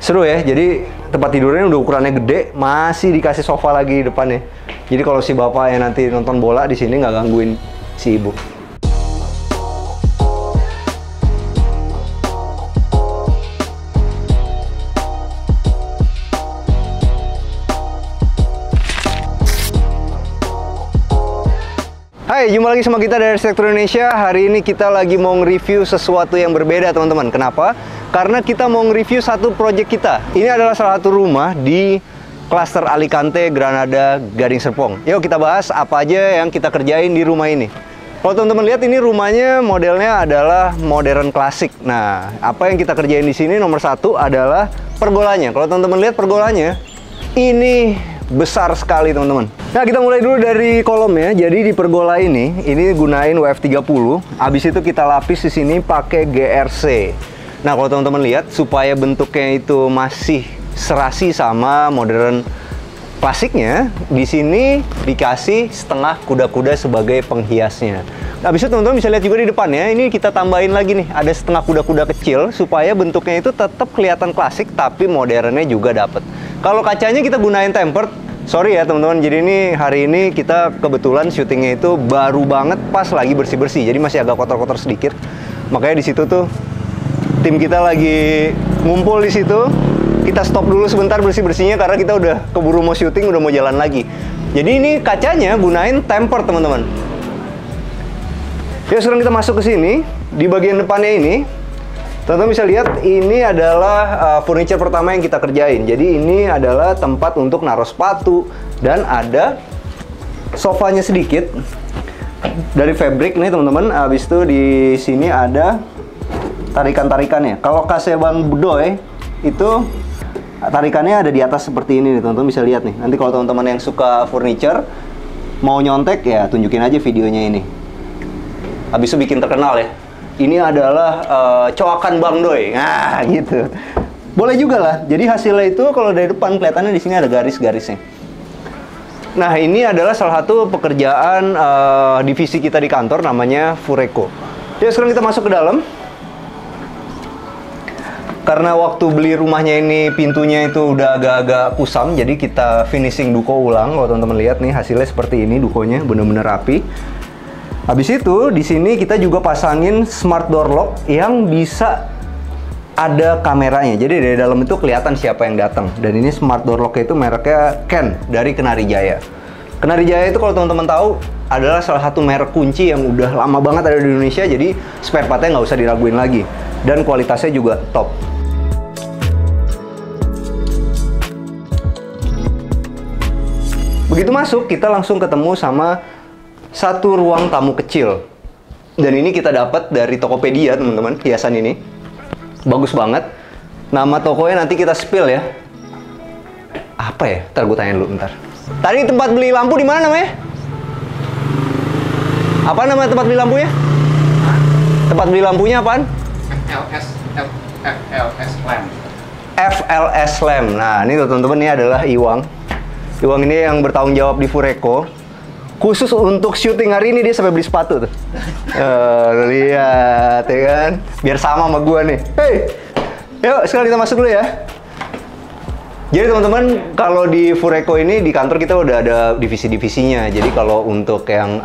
Seru ya, jadi tempat tidurnya udah ukurannya gede, masih dikasih sofa lagi di depannya. Jadi kalau si bapak yang nanti nonton bola di sini nggak gangguin si ibu. Hai, jumpa lagi sama kita dari Arsitektur Indonesia. Hari ini kita lagi mau nge-review sesuatu yang berbeda, teman-teman. Kenapa? Karena kita mau nge-review satu project kita. Ini adalah salah satu rumah di klaster Alicante, Granada, Gading Serpong. Yuk kita bahas apa aja yang kita kerjain di rumah ini. Kalau teman-teman lihat, ini rumahnya modelnya adalah modern klasik. Nah, apa yang kita kerjain di sini nomor satu adalah pergolanya. Kalau teman-teman lihat pergolanya, ini besar sekali, teman-teman. Nah, kita mulai dulu dari kolomnya. Jadi di pergola ini gunain WF30. Habis itu kita lapis di sini pakai GRC. Nah, kalau teman-teman lihat, supaya bentuknya itu masih serasi sama modern klasiknya, di sini dikasih setengah kuda-kuda sebagai penghiasnya. Nah, habis itu teman-teman bisa lihat juga di depannya, ini kita tambahin lagi nih, ada setengah kuda-kuda kecil supaya bentuknya itu tetap kelihatan klasik tapi modernnya juga dapet. Kalau kacanya kita gunain tempered. Sorry ya teman-teman, jadi ini hari ini kita kebetulan syutingnya itu baru banget pas lagi bersih-bersih, jadi masih agak kotor-kotor sedikit. Makanya di situ tuh tim kita lagi ngumpul di situ. Kita stop dulu sebentar bersih-bersihnya karena kita udah keburu mau syuting, udah mau jalan lagi. Jadi ini kacanya gunain tempered, teman-teman. Ya, sekarang kita masuk ke sini. Di bagian depannya ini, teman-teman bisa lihat ini adalah furniture pertama yang kita kerjain. Jadi ini adalah tempat untuk naruh sepatu dan ada sofanya sedikit dari fabric nih, teman-teman. Habis itu di sini ada tarikan-tarikannya. Kalau Kasebang Bedoy itu tarikannya ada di atas seperti ini nih, teman-teman bisa lihat nih. Nanti kalau teman-teman yang suka furniture mau nyontek ya tunjukin aja videonya ini. Habis itu bikin terkenal ya. Ini adalah coakan Bang Doy. Nah, gitu. Boleh juga lah. Jadi hasilnya itu kalau dari depan kelihatannya di sini ada garis-garisnya. Nah, ini adalah salah satu pekerjaan divisi kita di kantor namanya Fureco. Ya, sekarang kita masuk ke dalam. Karena waktu beli rumahnya ini pintunya itu udah agak-agak kusam, jadi kita finishing duko ulang. Kalau teman-teman lihat nih hasilnya seperti ini, dukonya bener-bener rapi. Habis itu di sini kita juga pasangin smart door lock yang bisa ada kameranya. Jadi dari dalam itu kelihatan siapa yang datang. Dan ini smart door lock itu mereknya Ken dari Kenari Jaya. Kenari Jaya itu kalau teman-teman tahu adalah salah satu merek kunci yang udah lama banget ada di Indonesia. Jadi spare partnya nggak usah diraguin lagi. Dan kualitasnya juga top. Begitu masuk, kita langsung ketemu sama satu ruang tamu kecil. Dan ini kita dapat dari Tokopedia, teman-teman, hiasan ini. Bagus banget. Nama tokonya nanti kita spill ya. Apa ya? Ntar gue tanya dulu, ntar. Tadi tempat beli lampu di mana namanya? Apa nama tempat beli lampunya? Tempat beli lampunya apaan? FLS Lamp. FLS Lamp. Nah, ini teman-teman, ini adalah Iwang. Iwang ini yang bertanggung jawab di Fureco. Khusus untuk syuting hari ini dia sampai beli sepatu tuh. Lihat ya kan, biar sama sama gua nih. Hey, yuk sekarang kita masuk dulu ya. Jadi teman-teman, kalau di Fureco ini di kantor kita udah ada divisi-divisinya. Jadi kalau untuk yang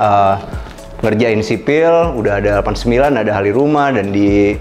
ngerjain sipil udah ada 89, ada ahli rumah, dan di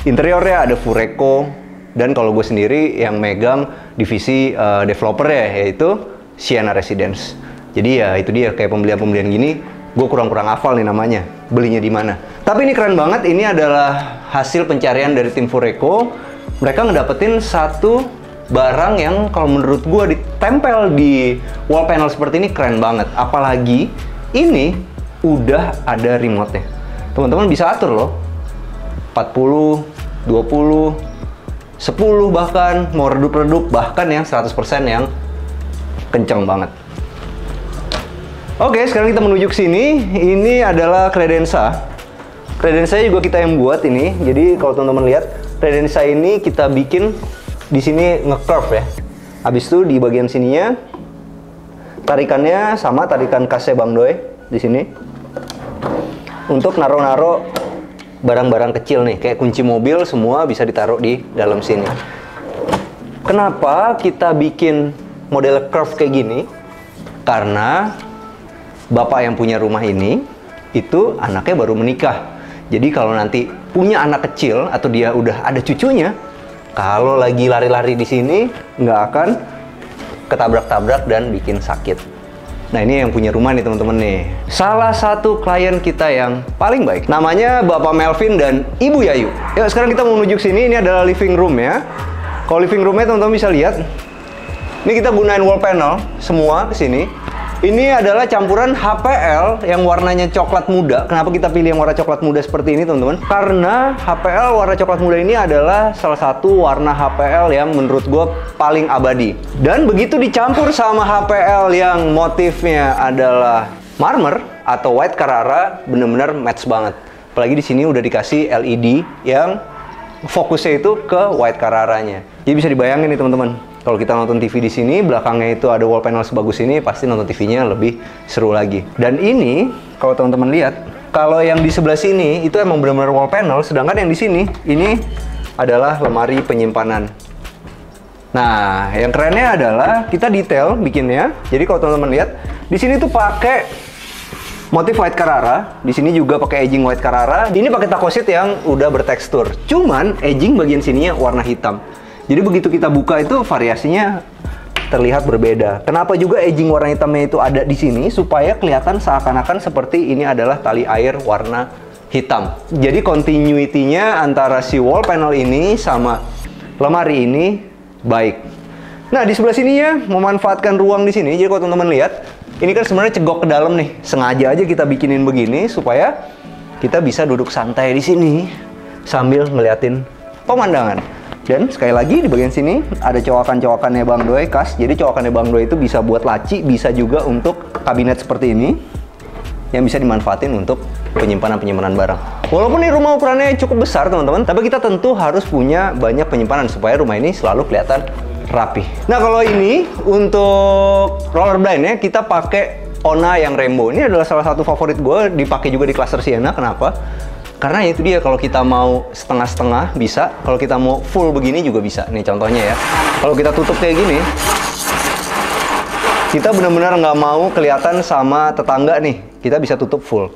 interiornya ada Fureco. Dan kalau gue sendiri yang megang divisi developer ya, yaitu Sienna Residence. Jadi ya itu dia, kayak pembelian-pembelian gini gue kurang-kurang hafal nih namanya, belinya di mana. Tapi ini keren banget, ini adalah hasil pencarian dari tim Fureco. Mereka ngedapetin satu barang yang kalau menurut gue ditempel di wall panel seperti ini keren banget. Apalagi ini udah ada remote-nya. Teman-teman bisa atur loh. 40, 20, 10 bahkan, mau redup-redup, bahkan yang 100% yang kenceng banget. Oke, sekarang kita menuju ke sini. Ini adalah kredensa. Kredensa juga kita yang buat ini. Jadi kalau teman-teman lihat, kredensa ini kita bikin di sini nge-curve ya. Habis itu di bagian sininya tarikannya sama tarikan kasnya Bang Doy di sini. Untuk naro-naro barang-barang kecil nih, kayak kunci mobil semua bisa ditaruh di dalam sini. Kenapa kita bikin model curve kayak gini? Karena bapak yang punya rumah ini itu anaknya baru menikah. Jadi kalau nanti punya anak kecil atau dia udah ada cucunya, kalau lagi lari-lari di sini nggak akan ketabrak-tabrak dan bikin sakit. Nah, ini yang punya rumah nih teman-teman nih. Salah satu klien kita yang paling baik. Namanya Bapak Melvin dan Ibu Yayu. Yuk, sekarang kita mau menuju ke sini. Ini adalah living room ya. Kalau living roomnya teman-teman bisa lihat. Ini kita gunain wall panel semua ke sini. Ini adalah campuran HPL yang warnanya coklat muda. Kenapa kita pilih yang warna coklat muda seperti ini, teman-teman? Karena HPL warna coklat muda ini adalah salah satu warna HPL yang menurut gue paling abadi. Dan begitu dicampur sama HPL yang motifnya adalah marmer atau white Carrara, bener-bener match banget. Apalagi di sini udah dikasih LED yang fokusnya itu ke white Carrara-nya. Jadi bisa dibayangin nih, teman-teman. Kalau kita nonton TV di sini, belakangnya itu ada wall panel sebagus ini, pasti nonton TV-nya lebih seru lagi. Dan ini, kalau teman-teman lihat, kalau yang di sebelah sini itu emang benar-benar wall panel, sedangkan yang di sini ini adalah lemari penyimpanan. Nah, yang kerennya adalah kita detail bikinnya. Jadi kalau teman-teman lihat, di sini tuh pakai motif white Carrara, di sini juga pakai edging white Carrara. Ini pakai taco sheet yang udah bertekstur. Cuman edging bagian sininya warna hitam. Jadi begitu kita buka itu variasinya terlihat berbeda. Kenapa juga edging warna hitamnya itu ada di sini? Supaya kelihatan seakan-akan seperti ini adalah tali air warna hitam. Jadi continuity-nya antara si wall panel ini sama lemari ini baik. Nah, di sebelah sini ya, memanfaatkan ruang di sini. Jadi kalau teman-teman lihat, ini kan sebenarnya cegok ke dalam nih. Sengaja aja kita bikinin begini supaya kita bisa duduk santai di sini sambil ngeliatin pemandangan. Dan sekali lagi di bagian sini ada cowakan-cowakannya Bang Doi khas. Jadi cowakannya Bang Doi itu bisa buat laci, bisa juga untuk kabinet seperti ini yang bisa dimanfaatin untuk penyimpanan barang. Walaupun ini rumah ukurannya cukup besar teman-teman, tapi kita tentu harus punya banyak penyimpanan supaya rumah ini selalu kelihatan rapi. Nah, kalau ini untuk roller blindnya kita pakai Ona yang rainbow. Ini adalah salah satu favorit gue, dipakai juga di cluster Sienna. Kenapa? Karena itu dia, kalau kita mau setengah-setengah bisa, kalau kita mau full begini juga bisa. Nih contohnya ya, kalau kita tutup kayak gini, kita benar-benar nggak mau kelihatan sama tetangga nih, kita bisa tutup full.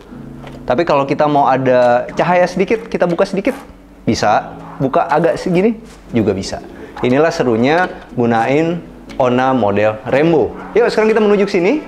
Tapi kalau kita mau ada cahaya sedikit, kita buka sedikit, bisa. Buka agak segini, juga bisa. Inilah serunya gunain Ona model rainbow. Yuk, sekarang kita menuju ke sini.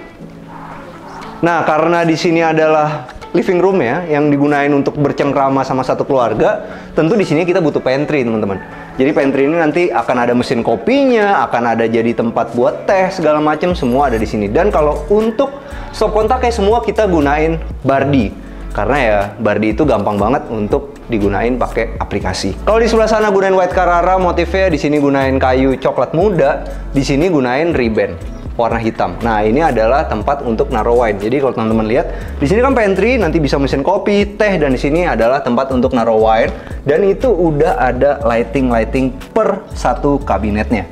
Nah, karena di sini adalah living room ya, yang digunain untuk bercengkrama sama satu keluarga, tentu di sini kita butuh pantry, teman-teman. Jadi pantry ini nanti akan ada mesin kopinya, akan ada jadi tempat buat teh, segala macam, semua ada di sini. Dan kalau untuk stop kontaknya semua kita gunain Bardi. Karena ya, Bardi itu gampang banget untuk digunain pakai aplikasi. Kalau di sebelah sana gunain white Carrara motifnya, di sini gunain kayu coklat muda, di sini gunain ribbon warna hitam. Nah, ini adalah tempat untuk naruh wine. Jadi kalau teman-teman lihat, di sini kan pantry, nanti bisa mesin kopi, teh, dan di sini adalah tempat untuk naruh wine. Dan itu udah ada lighting per satu kabinetnya.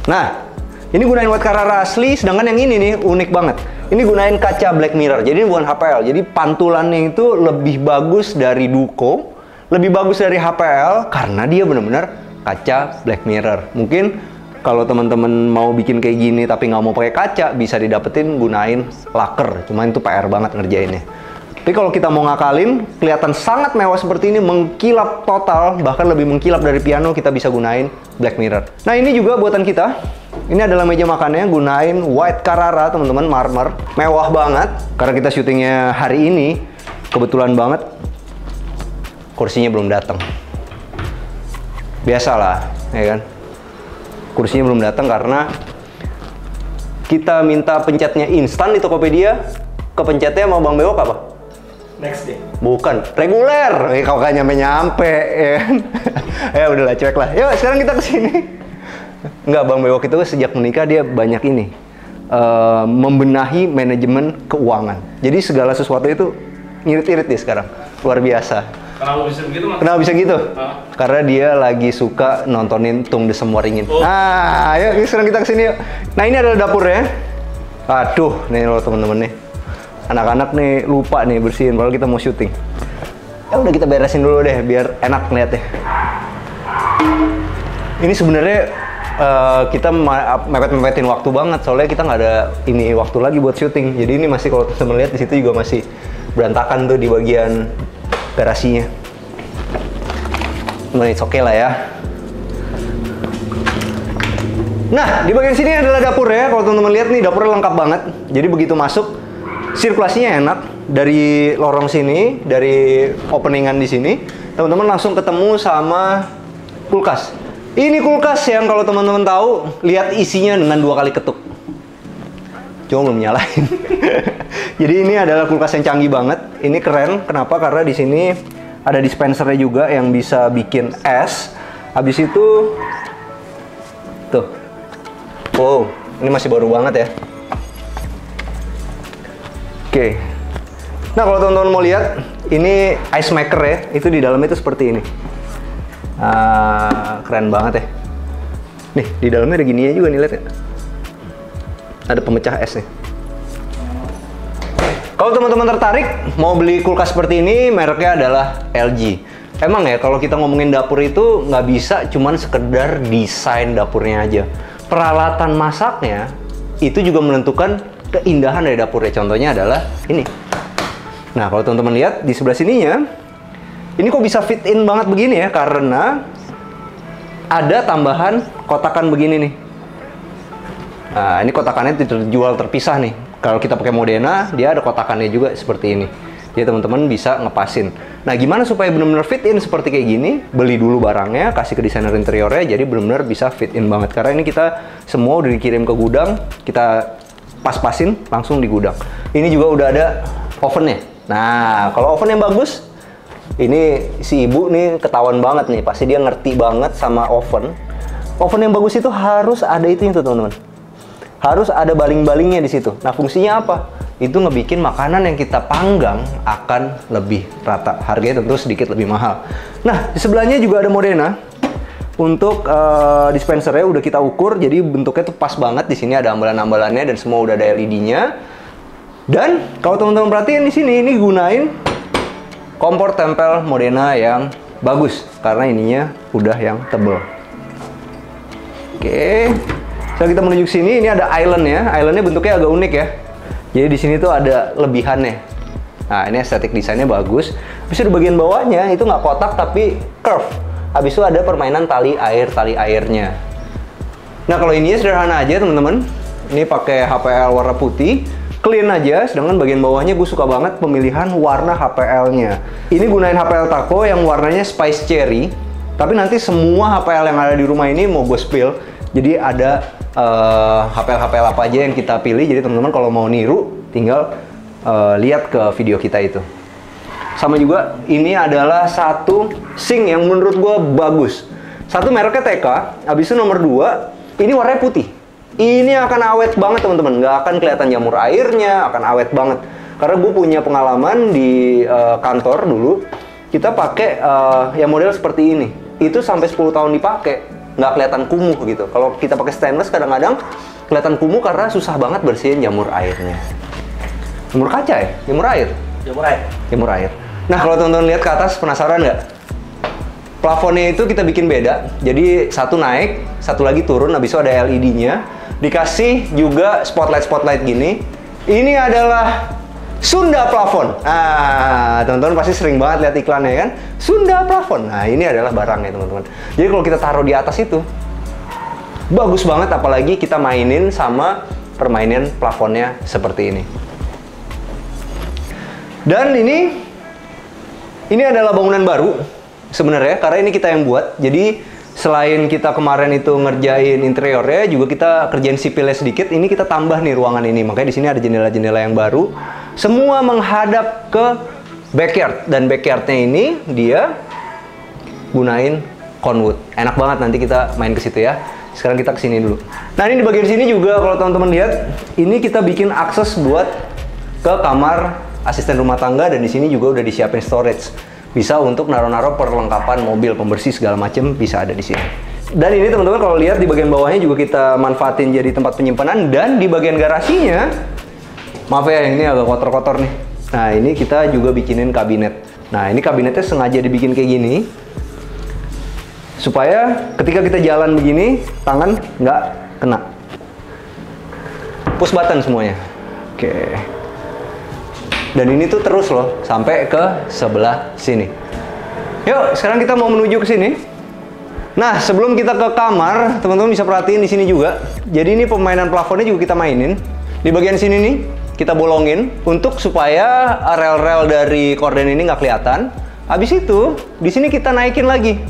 Nah, ini gunain white Carrara asli, sedangkan yang ini nih unik banget. Ini gunain kaca black mirror. Jadi ini bukan HPL. Jadi pantulannya itu lebih bagus dari Duco, lebih bagus dari HPL karena dia benar-benar kaca black mirror. Mungkin kalau teman-teman mau bikin kayak gini tapi nggak mau pakai kaca, bisa didapetin gunain laker. Cuman itu PR banget ngerjainnya. Tapi kalau kita mau ngakalin, kelihatan sangat mewah seperti ini, mengkilap total, bahkan lebih mengkilap dari piano, kita bisa gunain black mirror. Nah, ini juga buatan kita. Ini adalah meja makannya, gunain white Carrara, teman-teman, marmer. Mewah banget, karena kita syutingnya hari ini, kebetulan banget, kursinya belum datang. Biasalah, ya kan? Kursinya belum datang karena kita minta pencetnya instan di Tokopedia. Kepencetnya mau Bang Bewok apa? Next day. Bukan, reguler. Kalau nggak nyampe-nyampe, ya. Ya udahlah, cuek lah. Yuk, sekarang kita kesini. Nggak, Bang Bewok itu sejak menikah dia banyak ini. Membenahi manajemen keuangan. Jadi segala sesuatu itu ngirit-irit dia sekarang. Luar biasa. Kenapa bisa begitu, Mas? Kenapa bisa gitu? Karena dia lagi suka nontonin Tung Desem Waringin. Oh. Nah, ayo sekarang kita kesini yuk. Nah, ini adalah dapurnya. Aduh, nih loh temen-temen nih. Anak-anak nih lupa nih bersihin, padahal kita mau syuting. Ya udah kita beresin dulu deh, biar enak ngeliatnya. Ini sebenarnya kita mepet-mepetin waktu banget, soalnya kita nggak ada ini waktu lagi buat syuting. Jadi ini masih, kalau teman-teman lihat di situ juga masih berantakan tuh di bagian garasinya. Nah, it's okay lah ya. Nah, di bagian sini adalah dapur ya. Kalau teman-teman lihat nih, dapurnya lengkap banget. Jadi begitu masuk, sirkulasinya enak. Dari lorong sini, dari openingan di sini, teman-teman langsung ketemu sama kulkas. Ini kulkas yang kalau teman-teman tahu, lihat isinya dengan 2 kali ketuk. Cuma belum nyalain. Jadi ini adalah kulkas yang canggih banget. Ini keren. Kenapa? Karena di sini ada dispensernya juga yang bisa bikin es. Habis itu, tuh. Wow, ini masih baru banget ya. Oke. Nah, kalau teman-teman mau lihat, ini ice maker ya. Itu di dalamnya itu seperti ini. Keren banget ya. Nih, di dalamnya ada gininya juga nih, lihat ya. Ada pemecah es nih. Kalau teman-teman tertarik mau beli kulkas seperti ini, mereknya adalah LG. Emang ya, kalau kita ngomongin dapur itu nggak bisa cuman sekedar desain dapurnya aja. Peralatan masaknya itu juga menentukan keindahan dari dapurnya. Contohnya adalah ini. Nah, kalau teman-teman lihat di sebelah sininya, ini kok bisa fit in banget begini ya? Karena ada tambahan kotakan begini nih. Nah, ini kotakannya dijual terpisah nih. Kalau kita pakai Modena, dia ada kotakannya juga seperti ini. Jadi teman-teman bisa ngepasin. Nah, gimana supaya benar-benar fit in seperti kayak gini? Beli dulu barangnya, kasih ke desainer interiornya, jadi benar-benar bisa fit in banget. Karena ini kita semua udah dikirim ke gudang, kita pas-pasin langsung di gudang. Ini juga udah ada ovennya. Nah, kalau oven yang bagus, ini si ibu nih ketahuan banget nih, pasti dia ngerti banget sama oven. Oven yang bagus itu harus ada itu teman-teman. Harus ada baling-balingnya di situ. Nah, fungsinya apa? Itu ngebikin makanan yang kita panggang akan lebih rata. Harganya tentu sedikit lebih mahal. Nah, di sebelahnya juga ada Modena. Untuk dispensernya udah kita ukur, jadi bentuknya tuh pas banget. Di sini ada ambalan-ambalannya dan semua udah ada LED-nya. Dan kalau teman-teman perhatiin di sini, ini gunain kompor tempel Modena yang bagus karena ininya udah yang tebel. Oke, setelah kita menuju sini, ini ada island-nya. Island-nya bentuknya agak unik ya. Jadi di sini tuh ada lebihannya. Nah, ini estetik desainnya bagus. Habis itu di bagian bawahnya itu nggak kotak tapi curve. Habis itu ada permainan tali airnya. Nah, kalau ini sederhana aja teman-teman. Ini pakai HPL warna putih, clean aja. Sedangkan bagian bawahnya gue suka banget pemilihan warna HPL-nya. Ini gunain HPL Taco yang warnanya Spice Cherry. Tapi nanti semua HPL yang ada di rumah ini mau gue spill. Jadi ada HPL-HPL apa aja yang kita pilih. Jadi teman-teman kalau mau niru, tinggal lihat ke video kita itu. Sama juga, ini adalah satu sink yang menurut gue bagus. Satu mereknya TK, habis itu nomor 2, ini warnanya putih. Ini akan awet banget teman-teman, nggak akan kelihatan jamur airnya, akan awet banget. Karena gue punya pengalaman di kantor dulu, kita pakai yang model seperti ini. Itu sampai 10 tahun dipakai, nggak kelihatan kumuh gitu. Kalau kita pakai stainless kadang-kadang kelihatan kumuh karena susah banget bersihin jamur airnya. Jamur kaca ya? Jamur air? Jamur air. Jamur air. Nah, kalau teman-teman lihat ke atas, penasaran nggak? Plafonnya itu kita bikin beda. Jadi satu naik, satu lagi turun, habis itu ada LED-nya. Dikasih juga spotlight gini. Ini adalah Sunda plafon. Nah, teman-teman pasti sering banget lihat iklannya kan? Sunda plafon. Nah, ini adalah barangnya teman-teman. Jadi kalau kita taruh di atas itu, bagus banget, apalagi kita mainin sama permainan plafonnya seperti ini. Dan ini adalah bangunan baru sebenarnya, karena ini kita yang buat. Jadi selain kita kemarin itu ngerjain interiornya, juga kita kerjain sipilnya sedikit. Ini kita tambah nih ruangan ini. Makanya di sini ada jendela-jendela yang baru. Semua menghadap ke backyard, dan backyardnya ini dia gunain conwood. Enak banget, nanti kita main ke situ ya. Sekarang kita kesini dulu. Nah, ini di bagian sini juga kalau teman-teman lihat, ini kita bikin akses buat ke kamar asisten rumah tangga, dan di sini juga udah disiapin storage. Bisa untuk naruh-naruh perlengkapan mobil, pembersih segala macem bisa ada di sini. Dan ini teman-teman kalau lihat di bagian bawahnya juga kita manfaatin jadi tempat penyimpanan, dan di bagian garasinya, maaf ya ini agak kotor-kotor nih. Nah, ini kita juga bikinin kabinet. Nah, ini kabinetnya sengaja dibikin kayak gini. supaya ketika kita jalan begini tangan nggak kena. Push button semuanya. Oke. Dan ini tuh terus loh sampai ke sebelah sini. Yuk, sekarang kita mau menuju ke sini. Nah, sebelum kita ke kamar, teman-teman bisa perhatiin di sini juga. Jadi ini pemainan plafonnya juga kita mainin. Di bagian sini nih, kita bolongin untuk supaya rel-rel dari korden ini nggak kelihatan. Habis itu, di sini kita naikin lagi.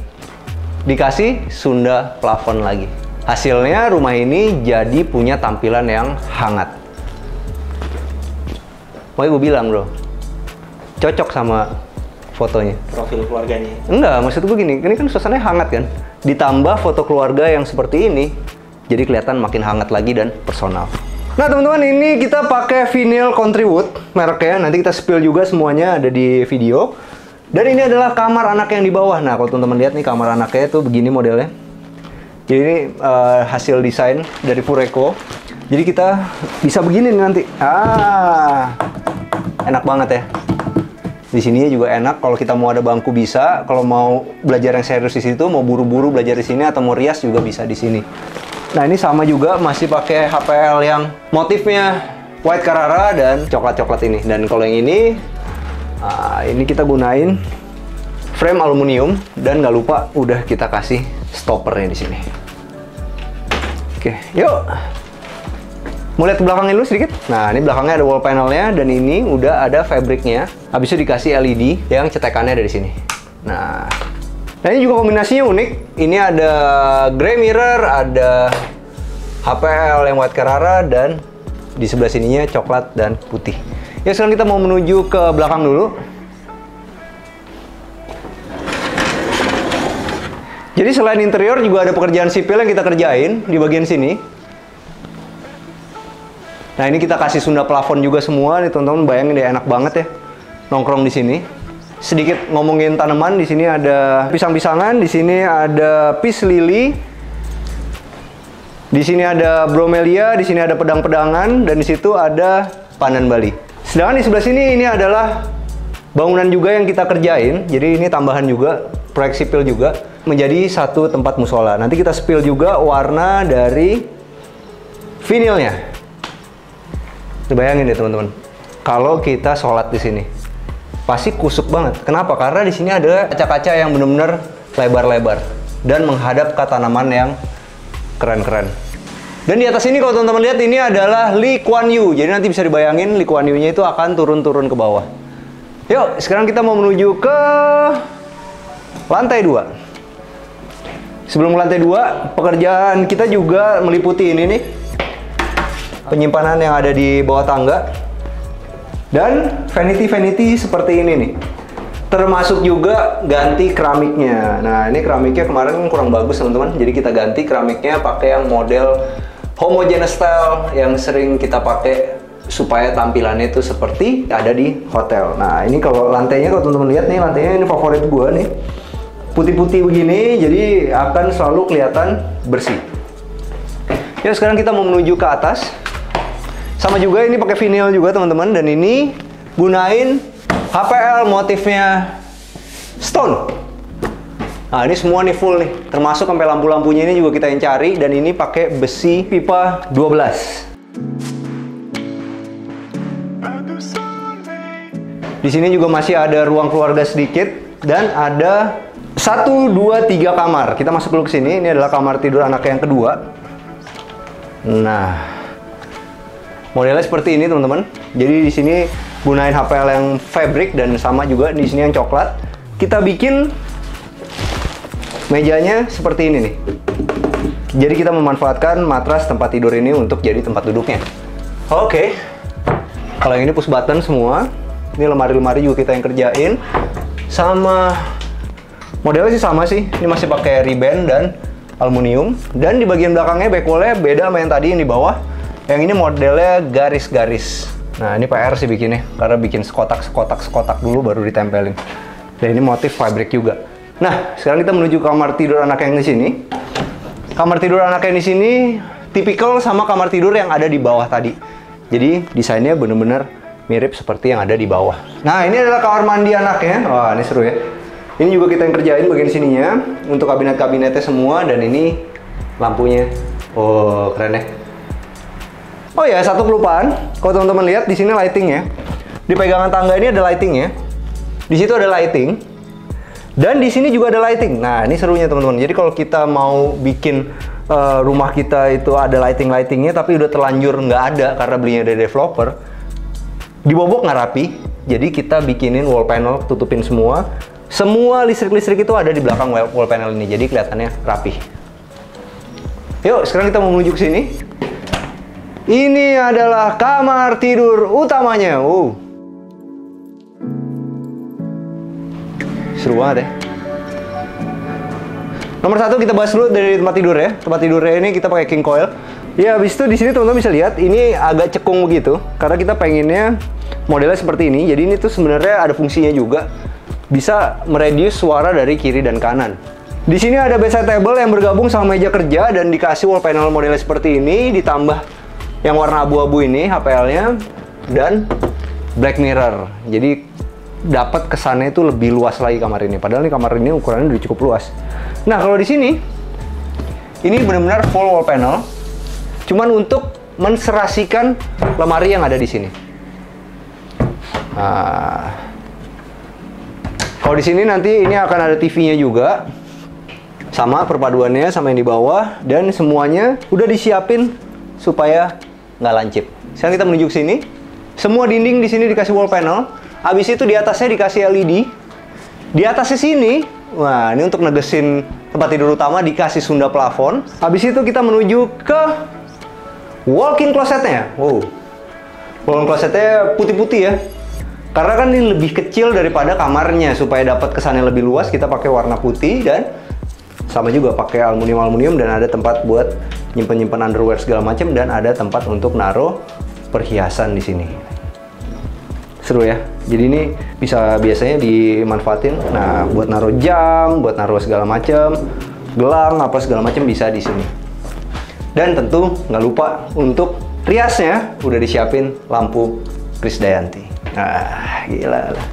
Dikasih Sunda plafon lagi. Hasilnya rumah ini jadi punya tampilan yang hangat. Makanya gue bilang bro, cocok sama fotonya. Profil keluarganya. Enggak, maksud gue gini, ini kan suasananya hangat kan. Ditambah foto keluarga yang seperti ini, jadi kelihatan makin hangat lagi dan personal. Nah teman-teman, ini kita pakai vinyl Country Wood mereknya. Nanti kita spill juga semuanya, ada di video. Dan ini adalah kamar anak yang di bawah. Nah kalau teman-teman lihat nih kamar anaknya tuh begini modelnya. Jadi ini hasil desain dari Fureco. Jadi kita bisa begini nih nanti. Enak banget ya. Di sini juga enak. Kalau kita mau ada bangku bisa. Kalau mau belajar yang serius di situ, mau buru-buru belajar di sini atau mau rias juga bisa di sini. Nah ini sama juga masih pakai HPL yang motifnya White Carrara dan coklat-coklat ini. Dan kalau yang ini kita gunain frame aluminium dan nggak lupa udah kita kasih stoppernya di sini. Oke, yuk. Mau lihat ke belakangnya dulu sedikit? Nah, ini belakangnya ada wall panelnya dan ini udah ada fabriknya. Habis itu dikasih LED yang cetekannya ada di sini. Nah, ini juga kombinasinya unik. Ini ada gray mirror, ada HPL yang White Carrara dan di sebelah sininya coklat dan putih. Ya, sekarang kita mau menuju ke belakang dulu. Jadi selain interior juga ada pekerjaan sipil yang kita kerjain di bagian sini. Nah ini kita kasih Sunda plafon juga semua nih teman-teman, bayangin deh enak banget ya nongkrong di sini. Sedikit ngomongin tanaman, di sini ada pisang-pisangan, di sini ada peace lily, di sini ada bromelia, di sini ada pedang-pedangan, dan di situ ada pandan Bali. Sedangkan di sebelah sini ini adalah bangunan juga yang kita kerjain. Jadi ini tambahan juga, proyek sipil juga, menjadi satu tempat musola. Nanti kita spill juga warna dari vinilnya. Bayangin deh teman-teman, kalau kita sholat di sini, pasti kusuk banget. Kenapa? Karena di sini ada kaca-kaca yang benar-benar lebar-lebar dan menghadap ke tanaman yang keren-keren. Dan di atas ini kalau teman-teman lihat ini adalah Lee Kuan Yew. Jadi nanti bisa dibayangin Lee Kuan Yew-nya itu akan turun-turun ke bawah. Yuk, sekarang kita mau menuju ke lantai 2. Sebelum ke lantai 2, pekerjaan kita juga meliputi ini nih. Penyimpanan yang ada di bawah tangga. Dan vanity-vanity seperti ini nih. Termasuk juga ganti keramiknya. Nah, ini keramiknya kemarin kurang bagus teman-teman. Jadi kita ganti keramiknya pakai yang model homogeneous style yang sering kita pakai supaya tampilannya itu seperti ada di hotel. Nah, ini kalau lantainya, kalau teman-teman lihat nih, lantainya ini favorit gua nih. Putih-putih begini, jadi akan selalu kelihatan bersih. Ya, sekarang kita mau menuju ke atas. Sama juga ini pakai vinyl juga teman-teman, dan ini gunain HPL motifnya stone. Nah, ini semua nih full nih, termasuk sampai lampu-lampunya ini juga kita yang cari, dan ini pakai besi pipa 12. Di sini juga masih ada ruang keluarga sedikit dan ada 1, 2, 3 kamar. Kita masuk dulu ke sini. Ini adalah kamar tidur anak yang kedua. Nah, modelnya seperti ini teman-teman. Jadi di sini gunain HPL yang fabric dan sama juga di sini yang coklat. Kita bikin mejanya seperti ini nih. Jadi kita memanfaatkan matras tempat tidur ini untuk jadi tempat duduknya. Oke. Kalau yang ini push button semua. Ini lemari-lemari juga kita yang kerjain. Sama modelnya sih sama sih. Ini masih pakai ribbon dan aluminium. Dan di bagian belakangnya backwallnya beda sama yang tadi yang di bawah. Yang ini modelnya garis-garis. Nah, ini PR sih bikinnya, karena bikin sekotak dulu baru ditempelin. Dan ini motif fabric juga. Nah, sekarang kita menuju kamar tidur anak yang di sini. Kamar tidur anak yang di sini tipikal sama kamar tidur yang ada di bawah tadi. Jadi desainnya bener-bener mirip seperti yang ada di bawah. Nah, ini adalah kamar mandi anaknya. Wah, ini seru ya. Ini juga kita yang kerjain bagian sininya untuk kabinet-kabinetnya semua, dan ini lampunya. Oh, keren ya. Oh ya, satu kelupaan. Kalau teman-teman lihat di sini lightingnya. Di pegangan tangga ini ada lightingnya. Di situ ada lighting. Dan di sini juga ada lighting. Nah, ini serunya teman-teman. Jadi kalau kita mau bikin rumah kita itu ada lightingnya, tapi udah terlanjur nggak ada karena belinya dari developer, dibobok nggak rapi. Jadi kita bikinin wall panel, tutupin semua. Semua listrik-listrik itu ada di belakang wall panel ini, jadi kelihatannya rapi. Yuk, sekarang kita mau menuju ke sini. Ini adalah kamar tidur utamanya. Seru banget ya. Nomor satu kita bahas dulu dari tempat tidur ya. Tempat tidurnya ini kita pakai king coil. Ya, habis itu di sini teman-teman bisa lihat ini agak cekung begitu karena kita pengennya modelnya seperti ini. Jadi ini tuh sebenarnya ada fungsinya juga. Bisa mereduce suara dari kiri dan kanan. Di sini ada bedside table yang bergabung sama meja kerja dan dikasih wall panel modelnya seperti ini, ditambah yang warna abu-abu ini HPL-nya dan black mirror. Jadi dapat kesannya itu lebih luas lagi kamar ini. Padahal ini kamar ini ukurannya udah cukup luas. Nah, kalau di sini ini benar-benar full wall panel. Cuman untuk menserasikan lemari yang ada di sini. Nah, kalau di sini nanti ini akan ada TV-nya juga. Sama perpaduannya sama yang di bawah, dan semuanya udah disiapin supaya nggak lancip. Sekarang kita menuju ke sini. Semua dinding di sini dikasih wall panel. Habis itu di atasnya dikasih LED. Di atasnya sini, wah, ini untuk negesin tempat tidur utama, dikasih sunda plafon. Habis itu kita menuju ke walk-in closetnya. Wow, walk-in closetnya putih-putih ya. Karena kan ini lebih kecil daripada kamarnya, supaya dapat kesannya lebih luas, kita pakai warna putih dan sama juga pakai aluminium dan ada tempat buat nyimpen underwear segala macam, dan ada tempat untuk naruh perhiasan di sini. Seru ya. Jadi ini bisa biasanya dimanfaatin. Nah, buat naruh jam, buat naruh segala macam, gelang apa segala macam bisa di sini. Dan tentu nggak lupa untuk riasnya udah disiapin lampu Krisdayanti. Ah, gila lah.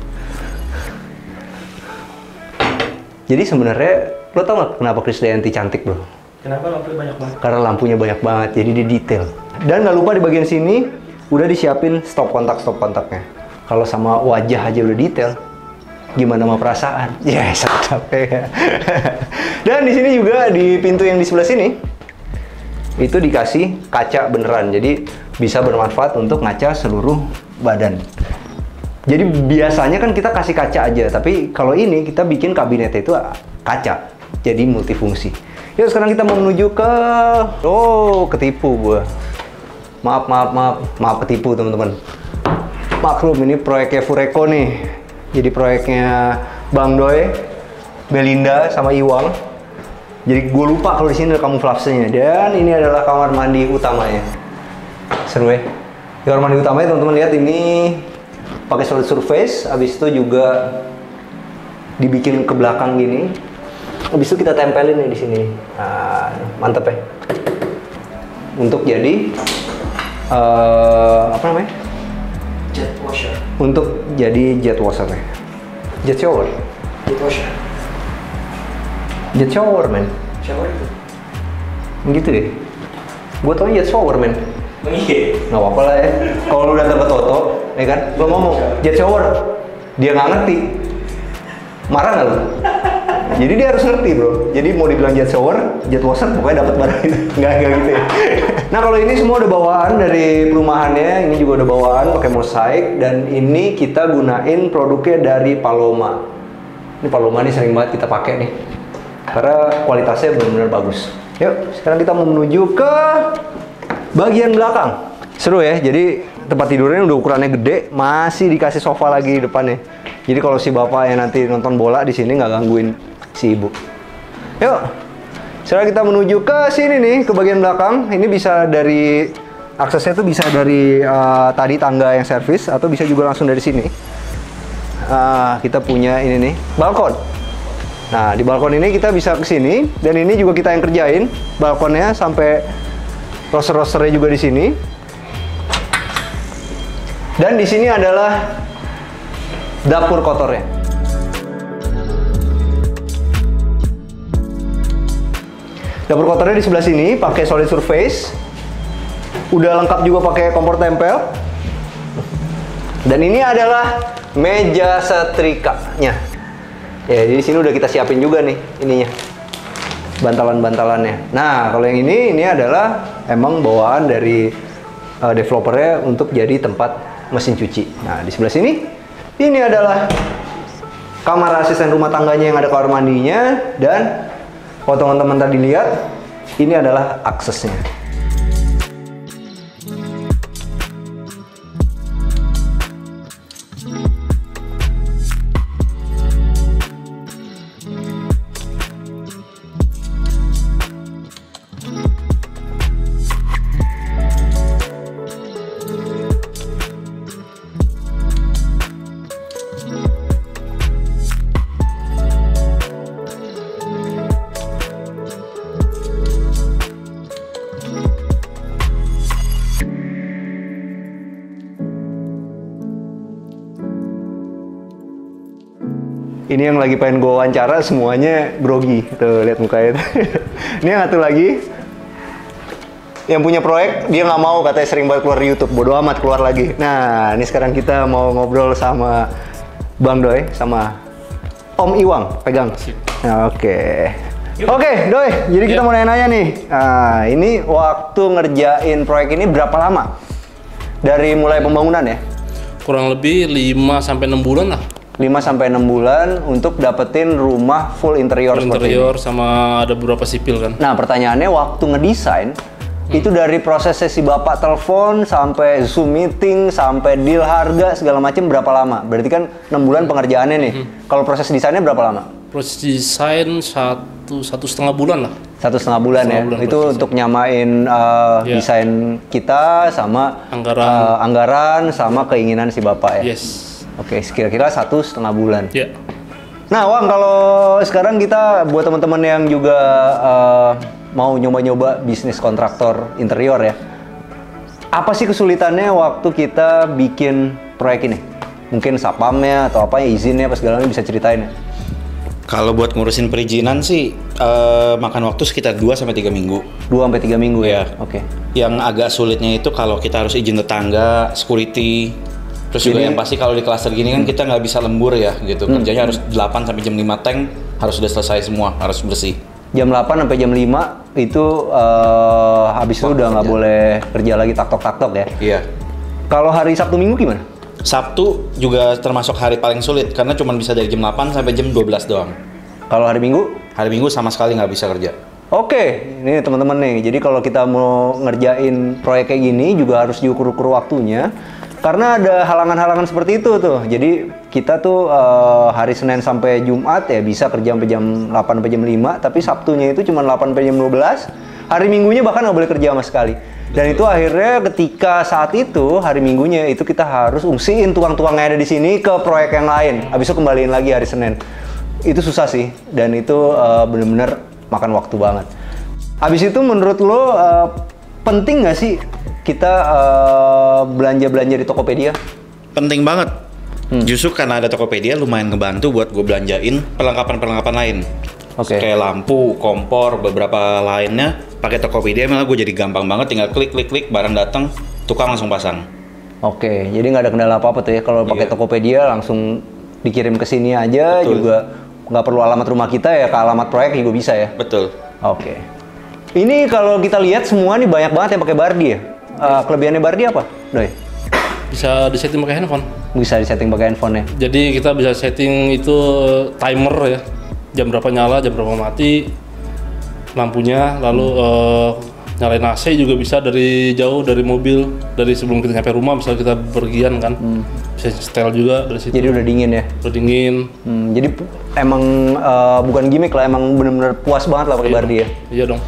Jadi sebenarnya lo tau nggak kenapa Krisdayanti cantik, bro? Kenapa lampunya banyak banget? Karena lampunya banyak banget, jadi dia detail. Dan nggak lupa di bagian sini udah disiapin stop kontaknya. Kalau sama wajah aja udah detail, gimana sama perasaan? Ya, sedap ya. Dan di sini juga di pintu yang di sebelah sini itu dikasih kaca beneran, jadi bisa bermanfaat untuk ngaca seluruh badan. Jadi biasanya kan kita kasih kaca aja, tapi kalau ini kita bikin kabinetnya itu kaca, jadi multifungsi. Yuk, sekarang kita mau menuju ke... Oh, ketipu gua. Maaf ketipu teman-teman. Maklum, ini proyeknya Fureko nih. Jadi proyeknya Bang Doi, Belinda, sama Iwang. Jadi gue lupa kalau di sini ada kamuflasenya. Dan ini adalah kamar mandi utamanya. Seru ya. Di kamar mandi utamanya teman-teman lihat ini pakai solid surface. Habis itu juga dibikin ke belakang gini. Habis itu kita tempelin nih di sini. Nah, mantep ya. Untuk jadi apa namanya? Jet washer. Untuk jadi jet washer ya. Jet shower. Jet washer. Jet shower, men. Shower itu. Gitu deh. Gue tau jet shower, men. Iya. Nggak apa-apa lah ya. Kalau lu datang ke Toto, ya kan? Lo ngomong jet shower, dia nggak ngerti. Marah nggak lu? Jadi dia harus ngerti, bro. Jadi mau dibilang jet shower, jet washer, pokoknya dapat barang itu. Nggak gitu ya. Nah, kalau ini semua udah bawaan dari perumahannya. Ini juga udah bawaan pakai mosaik, dan ini kita gunain produknya dari Paloma. Ini Paloma nih sering banget kita pakai nih, karena kualitasnya benar-benar bagus. Yuk, sekarang kita mau menuju ke bagian belakang. Seru ya. Jadi tempat tidurnya udah ukurannya gede, masih dikasih sofa lagi di depannya. Jadi kalau si bapak yang nanti nonton bola di sini nggak gangguin si ibu. Yuk, sekarang kita menuju ke sini nih, ke bagian belakang. Ini bisa dari aksesnya tuh bisa dari tadi tangga yang servis, atau bisa juga langsung dari sini. Kita punya ini nih, balkon. Nah, di balkon ini kita bisa ke sini, dan ini juga kita yang kerjain balkonnya sampai roster-rosternya juga di sini. Dan di sini adalah dapur kotornya. Dapur kotornya di sebelah sini pakai solid surface. Udah lengkap juga pakai kompor tempel. Dan ini adalah meja setrikanya. Ya, di sini udah kita siapin juga nih ininya. Bantalan-bantalannya. Nah, kalau yang ini adalah emang bawaan dari developernya untuk jadi tempat mesin cuci. Nah, di sebelah sini ini adalah kamar asisten rumah tangganya yang ada kamar mandinya, dan kalau teman-teman tadi lihat ini adalah aksesnya. Ini yang lagi pengen gue wawancara semuanya grogi. Tuh, lihat mukanya. Ini yang satu lagi. Yang punya proyek, dia nggak mau, katanya sering banget keluar di YouTube. Bodo amat keluar lagi. Nah, ini sekarang kita mau ngobrol sama Bang Doi, sama Om Iwang. Pegang. Nah, oke. Oke, Doi. Jadi kita mau nanya-nanya nih. Nah, ini waktu ngerjain proyek ini berapa lama? Dari mulai pembangunan ya? Kurang lebih 5-6 bulan lah. 5-6 bulan untuk dapetin rumah full interior seperti Interior ini. sama ada beberapa sipil kan. Nah, pertanyaannya waktu ngedesain itu dari proses sesi Bapak telepon sampai Zoom meeting sampai deal harga segala macam berapa lama? Berarti kan 6 bulan pengerjaannya nih. Kalau proses desainnya berapa lama? Proses desain 1,5 bulan lah. 1,5 bulan ya. Bulan Itu untuk nyamain desain kita sama anggaran sama keinginan si Bapak ya. Yes. Oke, kira-kira 1,5 bulan. Ya. Nah, Wang, kalau sekarang kita buat teman-teman yang juga mau nyoba-nyoba bisnis kontraktor interior ya, apa sih kesulitannya waktu kita bikin proyek ini? Mungkin sapamnya atau apa ya, izinnya apa segala macam, bisa ceritain ya? Kalau buat ngurusin perizinan sih makan waktu sekitar 2-3 minggu. 2-3 minggu ya? Iya. Oke. Yang agak sulitnya itu kalau kita harus izin tetangga, security. Terus juga yang pasti kalau di klaster gini kan kita nggak bisa lembur ya gitu. Kerjanya harus 8 sampai jam 5 tank harus sudah selesai semua, harus bersih. Jam 8 sampai jam 5 itu habis itu udah nggak boleh kerja lagi taktok-taktok ya? Iya. Kalau hari Sabtu Minggu gimana? Sabtu juga termasuk hari paling sulit karena cuma bisa dari jam 8 sampai jam 12 doang. Kalau hari Minggu? Hari Minggu sama sekali nggak bisa kerja. Oke, ini teman-teman nih. Jadi kalau kita mau ngerjain proyek kayak gini juga harus diukur-ukur waktunya. Karena ada halangan-halangan seperti itu tuh. Jadi kita tuh hari Senin sampai Jumat ya bisa kerja sampai jam 8 sampai jam 5, tapi Sabtunya itu cuma 8 sampai jam 12. Hari Minggunya bahkan nggak boleh kerja sama sekali. Dan itu akhirnya ketika saat itu hari Minggunya itu kita harus ungsiin tuang-tuang yang ada di sini ke proyek yang lain. Habis itu kembaliin lagi hari Senin. Itu susah sih, dan itu bener-bener makan waktu banget. Habis itu menurut lo penting nggak sih kita belanja-belanja di Tokopedia? Penting banget. Justru karena ada Tokopedia lumayan ngebantu buat gue belanjain perlengkapan-perlengkapan lain. Oke. Kayak lampu, kompor, beberapa lainnya pakai Tokopedia, malah gue jadi gampang banget, tinggal klik barang datang, tukang langsung pasang. Oke, jadi nggak ada kendala apa-apa tuh ya kalau pakai Tokopedia langsung dikirim ke sini aja. Betul. Juga nggak perlu alamat rumah kita ya, ke alamat proyek juga bisa ya. Betul. Oke. Ini kalau kita lihat semua nih banyak banget yang pakai Bardi ya. Kelebihannya Bardi apa, Doi? Bisa disetting pakai handphone. Bisa disetting pakai handphone ya. Jadi kita bisa setting itu timer ya. Jam berapa nyala, jam berapa mati lampunya, lalu nyalain AC juga bisa dari jauh, dari mobil, dari sebelum kita nyampe rumah, misalnya kita pergian kan, bisa setel juga dari situ. Jadi udah dingin ya. Udah dingin. Jadi emang bukan gimmick lah, emang bener-bener puas banget lah pakai Bardi ya. Iya dong.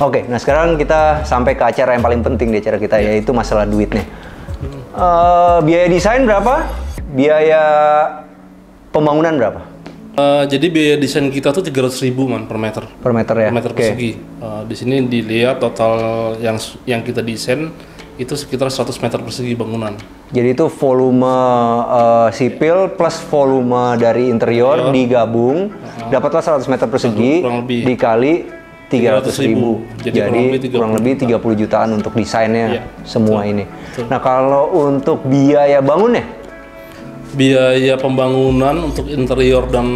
Oke, nah sekarang kita sampai ke acara yang paling penting di acara kita, yaitu masalah duitnya. Biaya desain berapa? Biaya pembangunan berapa? Jadi biaya desain kita tuh 300.000 man per meter. Per meter ya? Per meter persegi. Di sini dilihat total yang kita desain itu sekitar 100 meter persegi bangunan. Jadi itu volume sipil plus volume dari interior digabung, dapatlah 100 meter persegi, kurang lebih. dikali 300.000. Jadi kurang lebih 30 jutaan untuk desainnya Iya, semua betul. ini. Betul. Nah, kalau untuk biaya bangunnya, Biaya pembangunan untuk interior dan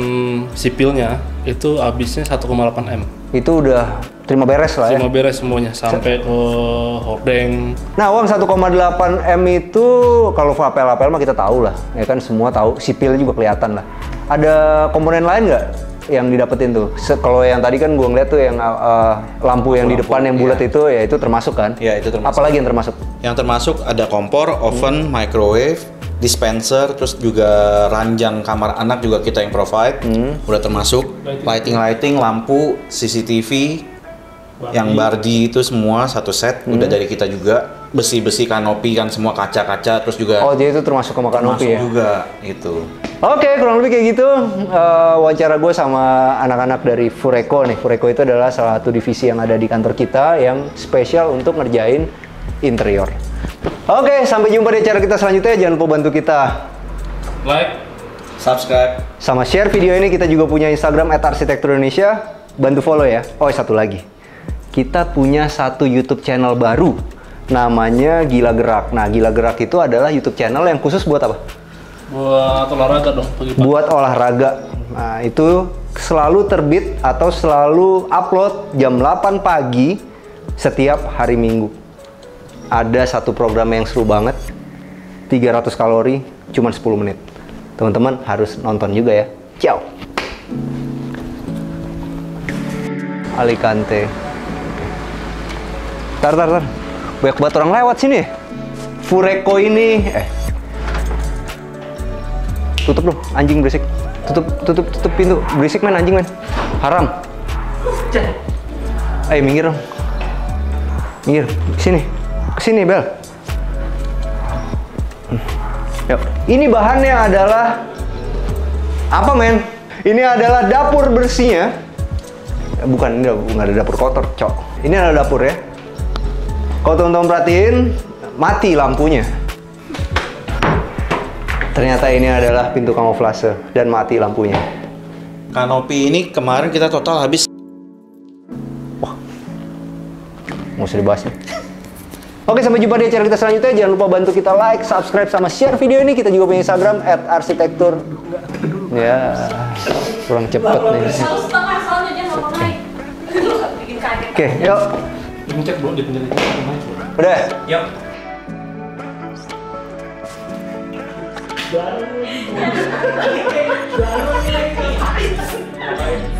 sipilnya itu habisnya 1,8 M. itu udah terima beres lah ya. Cuma beres semuanya sampai ke hordeng. Nah, uang 1,8 M itu kalau apel-apel mah kita tahu lah, ya kan, semua tahu. Sipil juga kelihatan lah. Ada komponen lain nggak yang didapetin tuh? Kalau yang tadi kan gua ngeliat tuh yang lampu yang di depan yang bulat itu, ya itu termasuk kan? Iya, itu termasuk. Apalagi yang termasuk? Yang termasuk ada kompor, oven, microwave, dispenser, terus juga ranjang kamar anak juga kita yang provide. Udah termasuk lighting, lampu, CCTV, yang bardi itu semua satu set udah dari kita juga. Besi-besi kanopi kan semua kaca-kaca, terus juga Oh, jadi itu termasuk sama kanopi ya? juga itu. Oke, kurang lebih kayak gitu. Wawancara gue sama anak-anak dari Fureco nih. Fureco itu adalah salah satu divisi yang ada di kantor kita yang spesial untuk ngerjain interior. Oke, sampai jumpa di acara kita selanjutnya. Jangan lupa bantu kita Like, Subscribe. sama share video ini. Kita juga punya Instagram @arsitekturindonesia. Bantu follow ya. Oh, satu lagi. Kita punya satu YouTube channel baru. Namanya Gila Gerak. Nah, Gila Gerak itu adalah YouTube channel yang khusus buat apa? buat olahraga dong pagi-pagi. Buat olahraga. Nah, itu selalu terbit atau selalu upload jam 8 pagi setiap hari Minggu. Ada satu program yang seru banget. 300 kalori, cuma 10 menit. Teman-teman harus nonton juga ya. Ciao. Alicante. Tar. Banyak banget orang lewat sini. Fureco ini. Tutup loh, anjing berisik. Tutup pintu. Berisik men, anjing men. Haram. Minggir dong. Minggir. Kesini Bel. Yuk. Ini bahannya adalah apa men? Ini adalah dapur bersihnya. Bukan, ini nggak ada dapur kotor, cok. Ini adalah dapur ya. Kalau teman-teman perhatiin, mati lampunya. Ternyata ini adalah pintu kamuflase dan mati lampunya. Kanopi ini kemarin kita total habis. Nggak usah dibahas nih. Oke, sampai jumpa di acara kita selanjutnya. Jangan lupa bantu kita like, subscribe, sama share video ini. Kita juga punya Instagram @arsitektur. Ya, kurang cepet nih. Satu setengah soalnya dia nggak mau naik. Bikin kaget. Oke, yuk. Dipencet bro, dipencet. Udah. Yuk. Baru lagi.